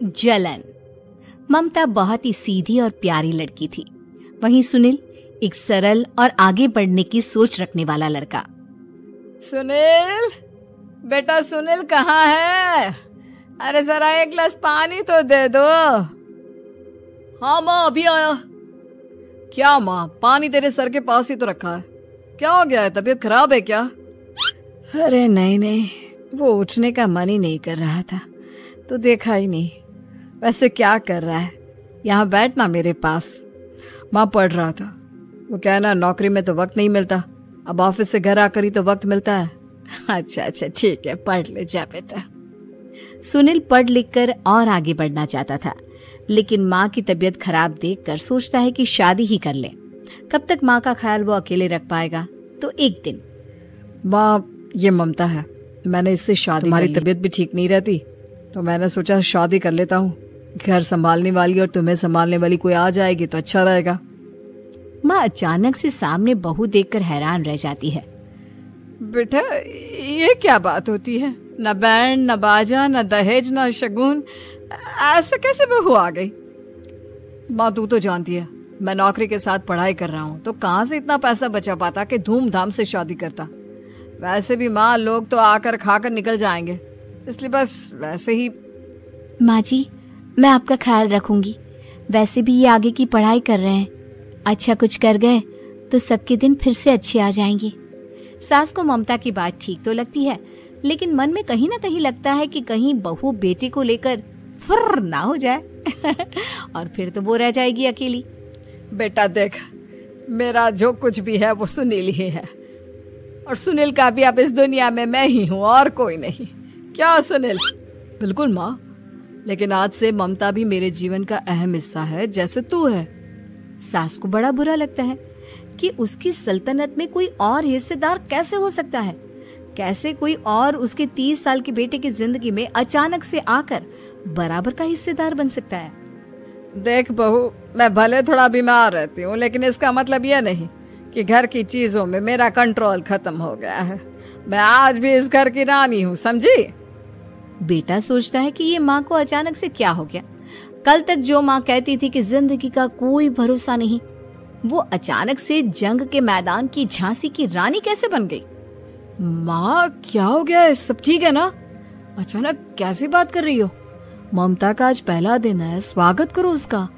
जलन। ममता बहुत ही सीधी और प्यारी लड़की थी, वहीं सुनील एक सरल और आगे बढ़ने की सोच रखने वाला लड़का। सुनील, बेटा सुनील कहाँ है? अरे जरा एक गिलास पानी तो दे दो। हाँ माँ, अभी आया। क्या माँ, पानी तेरे सर के पास ही तो रखा है, क्या हो गया है? तबीयत खराब है क्या? अरे नहीं नहीं, वो उठने का मन ही नहीं कर रहा था तो देखा ही नहीं। वैसे क्या कर रहा है? यहाँ बैठना मेरे पास। माँ पढ़ रहा था। वो कहना नौकरी में तो वक्त नहीं मिलता, अब ऑफिस से घर आकर ही तो वक्त मिलता है। अच्छा अच्छा ठीक है, पढ़ ले जा बेटा। सुनील पढ़ लिख कर और आगे बढ़ना चाहता था, लेकिन माँ की तबीयत खराब देखकर सोचता है कि शादी ही कर ले। कब तक माँ का ख्याल वो अकेले रख पाएगा? तो एक दिन, माँ ये ममता है, मैंने इससे शादी, तुम्हारी तबीयत भी ठीक नहीं रहती तो मैंने सोचा शादी कर लेता हूँ। घर संभालने वाली और तुम्हें संभालने वाली कोई आ जाएगी तो अच्छा रहेगा। माँ अचानक से सामने बहू देखकर हैरान रह जाती है। बेटा ये क्या बात होती है? न बैंड, न बाजा, न दहेज, न शगुन, ऐसे कैसे बहू आ गई? माँ तू तो जानती है मैं नौकरी के साथ पढ़ाई कर रहा हूँ, तो कहाँ से इतना पैसा बचा पाता कि धूमधाम से शादी करता। वैसे भी माँ लोग तो आकर खाकर निकल जाएंगे, इसलिए बस वैसे ही। माँ जी मैं आपका ख्याल रखूंगी, वैसे भी ये आगे की पढ़ाई कर रहे हैं, अच्छा कुछ कर गए तो सबके दिन फिर से अच्छे आ जाएंगे। सास को ममता की बात ठीक तो लगती है, लेकिन मन में कहीं ना कहीं लगता है कि कहीं बहू बेटे को लेकर फुर्र ना हो जाए और फिर तो वो रह जाएगी अकेली। बेटा देख, मेरा जो कुछ भी है वो सुनील ही है, और सुनील का भी अब इस दुनिया में मैं ही हूँ और कोई नहीं। क्या सुनील? बिल्कुल माँ, लेकिन आज से ममता भी मेरे जीवन का अहम हिस्सा है जैसे तू है। सास को बड़ा बुरा लगता है कि उसकी सल्तनत में कोई और हिस्सेदार कैसे हो सकता है। कैसे कोई और उसके 30 साल के बेटे की जिंदगी में अचानक से आकर बराबर का हिस्सेदार बन सकता है। देख बहू, मैं भले थोड़ा बीमार रहती हूँ, लेकिन इसका मतलब यह नहीं कि घर की चीजों में मेरा कंट्रोल खत्म हो गया है। मैं आज भी इस घर की रानी हूँ, समझी? बेटा सोचता है कि ये माँ को अचानक से क्या हो गया। कल तक जो माँ कहती थी कि जिंदगी का कोई भरोसा नहीं, वो अचानक से जंग के मैदान की झांसी की रानी कैसे बन गई? माँ क्या हो गया है? सब ठीक है ना? अचानक कैसी बात कर रही हो? ममता का आज पहला दिन है, स्वागत करो उसका।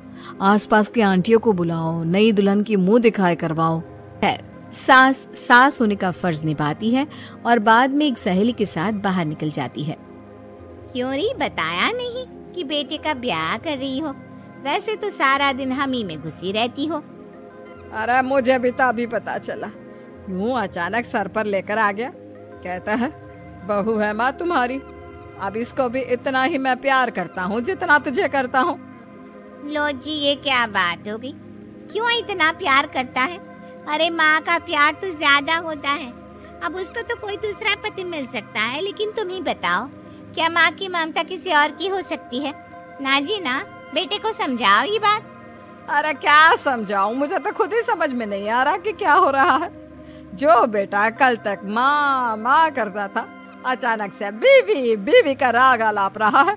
आसपास की आंटियों को बुलाओ, नई दुल्हन की मुंह दिखाए करवाओ। खैर, सास होने का फर्ज निभाती है और बाद में एक सहेली के साथ बाहर निकल जाती है। क्यों री बताया नहीं कि बेटे का ब्याह कर रही हो? वैसे तो सारा दिन हम ही में घुसी रहती हो। अरे मुझे भी तो अभी पता चला, यूं अचानक सर पर लेकर आ गया। कहता है बहू है माँ तुम्हारी, अब इसको भी इतना ही मैं प्यार करता हूँ जितना तुझे करता हूँ। लो जी, ये क्या बात हो गई? क्यों इतना प्यार करता है? अरे माँ का प्यार तो ज्यादा होता है। अब उसको तो कोई दूसरा पति मिल सकता है, लेकिन तुम ही बताओ, क्या माँ की ममता किसी और की हो सकती है? ना जी ना, बेटे को समझाओ ये बात। अरे क्या समझाऊं, मुझे तो खुद ही समझ में नहीं आ रहा कि क्या हो रहा है। जो बेटा कल तक माँ माँ करता था, अचानक से बीवी बीवी का राग आलाप रहा है।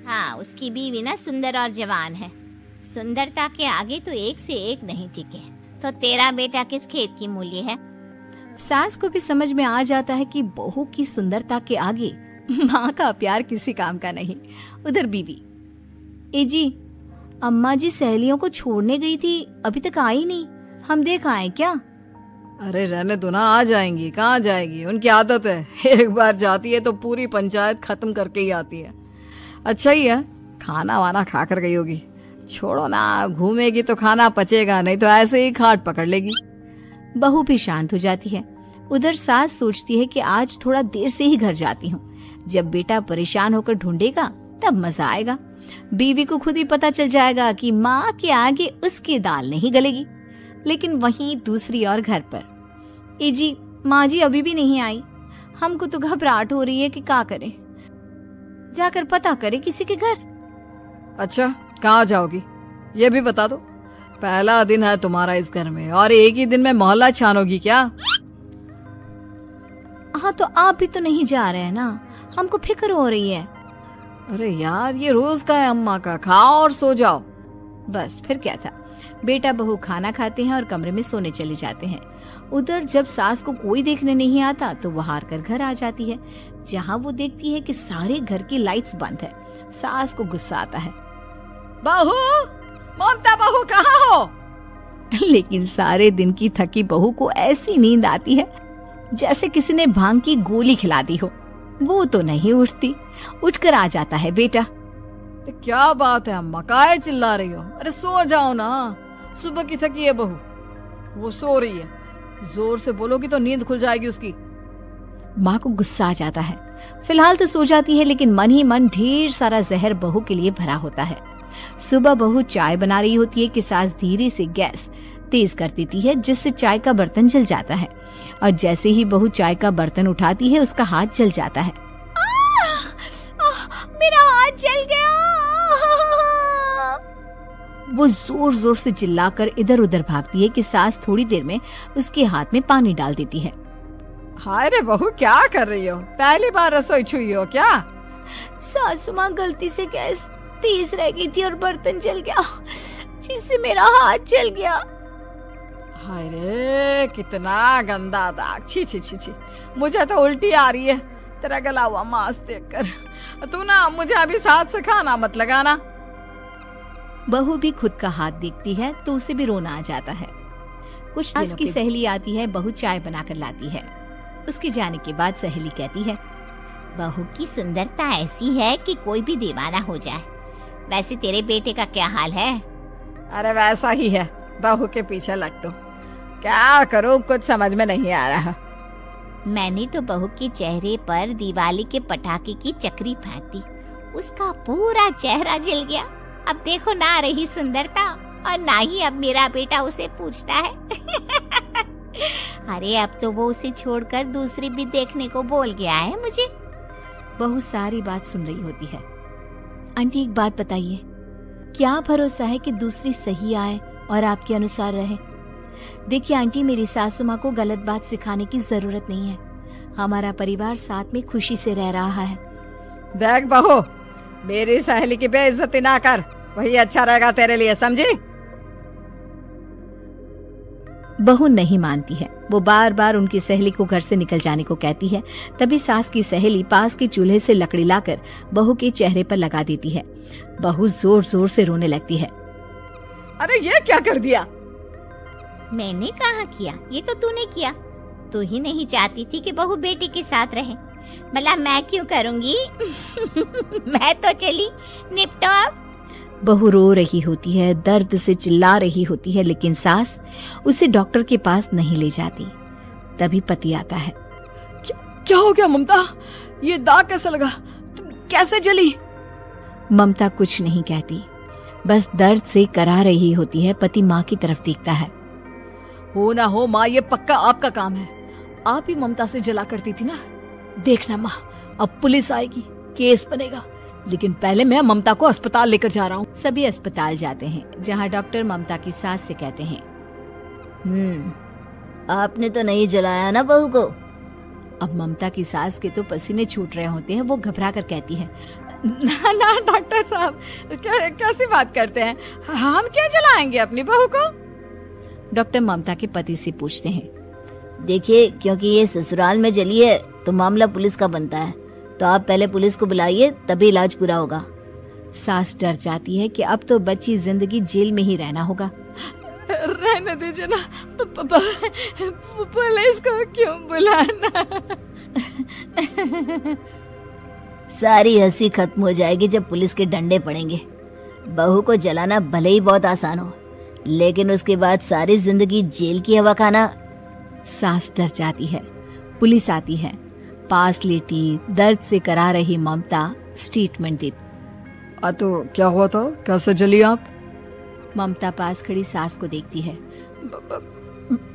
हाँ, उसकी बीवी ना सुंदर और जवान है। सुंदरता के आगे तो एक से एक नहीं टिके, तो तेरा बेटा किस खेत की मूली है? सास को भी समझ में आ जाता है कि बहू की सुंदरता के आगे माँ का प्यार किसी काम का नहीं। उधर बीवी, ए जी, अम्मा जी सहेलियों को छोड़ने गई थी, अभी तक आई नहीं, हम देख आए क्या? अरे रहने दो ना, आ जाएंगी। कहाँ जाएगी, उनकी आदत है, एक बार जाती है तो पूरी पंचायत खत्म करके ही आती है। अच्छा ही है, खाना वाना खा कर गई होगी। छोड़ो ना, घूमेगी तो खाना पचेगा, नहीं तो ऐसे ही खाट पकड़ लेगी। बहू भी शांत हो जाती है। उधर सास सोचती है कि आज थोड़ा देर से ही घर जाती हूँ, जब बेटा परेशान होकर ढूंढेगा तब मजा आएगा। बीवी को खुद ही पता चल जाएगा कि माँ के आगे उसकी दाल नहीं गलेगी। लेकिन वहीं दूसरी ओर घर पर, ए जी, माँ जी अभी भी नहीं आई, हमको तो घबराहट हो रही है कि क्या करें, जाकर पता करे किसी के घर। अच्छा, कहाँ जाओगी ये भी बता दो। पहला दिन है तुम्हारा इस घर में और एक ही दिन में मोहल्ला छानोगी क्या? हाँ, तो आप भी तो नहीं जा रहे हैं ना, हमको फिक्र हो रही है। अरे यार, ये रोज का है अम्मा का, खाओ और सो जाओ। बस फिर क्या था, बेटा बहू खाना खाते हैं और कमरे में सोने चले जाते हैं। उधर जब सास को कोई देखने नहीं आता तो वो हार कर घर आ जाती है, जहाँ वो देखती है कि सारे घर की लाइट्स बंद है। सास को गुस्सा आता है। बहू, ममता बहू कहाँ हो? लेकिन सारे दिन की थकी बहू को ऐसी नींद आती है जैसे किसी ने भांग की गोली खिला दी हो। वो तो नहीं उठती। उठकर आ जाता है बेटा। क्या बात है अम्मा, काहे चिल्ला रही हो? अरे सो जाओ ना, सुबह की थकी है बहू, वो सो रही है। जोर से बोलोगी तो नींद खुल जाएगी उसकी। माँ को गुस्सा आ जाता है। फिलहाल तो सो जाती है, लेकिन मन ही मन ढेर सारा जहर बहू के लिए भरा होता है। सुबह बहू चाय बना रही होती है कि सास धीरे से गैस तेज कर देती है, जिससे चाय का बर्तन जल जाता है। और जैसे ही बहू चाय का बर्तन उठाती है, उसका हाथ जल जाता है। मेरा हाथ जल गया। वो जोर जोर से चिल्लाकर इधर उधर भागती है कि सास थोड़ी देर में उसके हाथ में पानी डाल देती है। हाय रे बहू, क्या कर रही हो? पहली बार रसोई छुई हो क्या? सासू माँ, गलती से गैस तेज रह गई थी और बर्तन जल गया, जिससे मेरा हाथ जल गया। हाय रे, कितना गंदा दाग। छी छी छी छी, मुझे तो उल्टी आ रही है तेरा गला हुआ मांस देखकर। तू ना मुझे अभी साथ से खाना मत लगाना। बहू भी खुद का हाथ देखती है तो उसे भी रोना आ जाता है। कुछ दिनों की सहेली आती है, बहू चाय बनाकर लाती है। उसके जाने के बाद सहेली कहती है, बहू की सुंदरता ऐसी है कि कोई भी दीवाना हो जाए। वैसे तेरे बेटे का क्या हाल है? अरे वैसा ही है, बहू के पीछे लट्टू। क्या करूं, कुछ समझ में नहीं आ रहा। मैंने तो बहू के चेहरे पर दिवाली के पटाखे की चक्री फेंक दी, उसका पूरा चेहरा जल गया। अब देखो ना रही सुंदरता, और ना ही अब मेरा बेटा उसे पूछता है। अरे अब तो वो उसे छोड़कर दूसरी भी देखने को बोल गया है मुझे। बहू सारी बात सुन रही होती है। आंटी, एक बात बताइए, क्या भरोसा है कि दूसरी सही आए और आपके अनुसार रहे? देखिए आंटी, मेरी सासू माँ को गलत बात सिखाने की जरूरत नहीं है। हमारा परिवार साथ में खुशी से रह रहा है। देख बहू, मेरी सहेली की बेइज्जती ना कर, वही अच्छा रहेगा तेरे लिए, समझी? बहू नहीं मानती है। वो बार बार उनकी सहेली को घर से निकल जाने को कहती है। तभी सास की सहेली पास के चूल्हे से लकड़ी लाकर बहू के चेहरे पर लगा देती है। बहू जोर जोर से रोने लगती है। अरे ये क्या कर दिया? मैंने कहाँ किया, ये तो तूने किया। तू ही नहीं चाहती थी कि बहू बेटी के साथ रहे, भला मैं क्यों करूँगी? मैं तो चली, निपटो अब। बहू रो रही होती है, दर्द से चिल्ला रही होती है, लेकिन सास उसे डॉक्टर के पास नहीं ले जाती। तभी पति आता है। क्या हो गया ममता? ये दाग कैसे लगा? तुम कैसे जली? ममता कुछ नहीं कहती, बस दर्द से करा रही होती है। पति माँ की तरफ देखता है। हो ना हो माँ, ये पक्का आपका काम है। आप ही ममता से जला करती थी ना। देखना माँ, अब पुलिस आएगी, केस बनेगा, लेकिन पहले मैं ममता को अस्पताल लेकर जा रहा हूँ। सभी अस्पताल जाते हैं, जहाँ डॉक्टर ममता की सास से कहते हैं, आपने तो नहीं जलाया ना बहू को? अब ममता की सास के तो पसीने छूट रहे होते हैं। वो घबरा कर कहती है, ना ना डॉक्टर साहब, कैसी बात करते हैं? हम क्या जलाएंगे अपनी बहू को? डॉक्टर ममता के पति से पूछते हैं। देखिए, क्योंकि ये ससुराल में जली है तो मामला पुलिस का बनता है, तो आप पहले पुलिस को बुलाइए, तभी इलाज पूरा होगा। सास डर जाती है कि अब तो बच्ची जिंदगी जेल में ही रहना होगा। रहने दीजिए ना, पुलिस को क्यों बुलाना? सारी हंसी खत्म हो जाएगी जब पुलिस के डंडे पड़ेंगे। बहू को जलाना भले ही बहुत आसान हो, लेकिन उसके बाद सारी जिंदगी जेल की हवा खाना। सास डर जाती है। पुलिस आती है। पास लेटी दर्द से करा रही ममता स्टेटमेंट देती। तो क्या हुआ था? कैसे जली आप? ममता पास खड़ी सास को देखती है।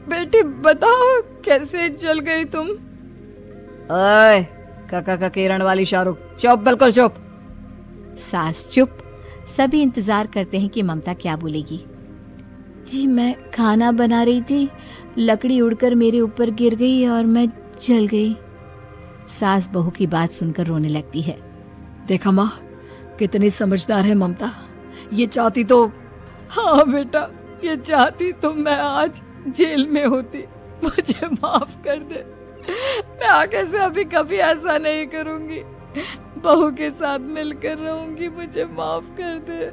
बेटी बताओ, कैसे जल गई तुम? ओए, काका का किरण वाली शाहरुख, चुप, बिल्कुल चुप। सास चुप। सभी इंतजार करते हैं कि ममता क्या बोलेगी। जी, मैं खाना बना रही थी, लकड़ी उड़कर मेरे ऊपर गिर गई और मैं जल गई। सास बहू की बात सुनकर रोने लगती है। देखा माँ, कितनी समझदार है ममता। ये चाहती तो, हाँ बेटा, ये चाहती तो मैं आज जेल में होती। मुझे माफ कर दे, मैं आगे से अभी कभी ऐसा नहीं करूंगी। बहू के साथ मिलकर रहूंगी, मुझे माफ कर दे।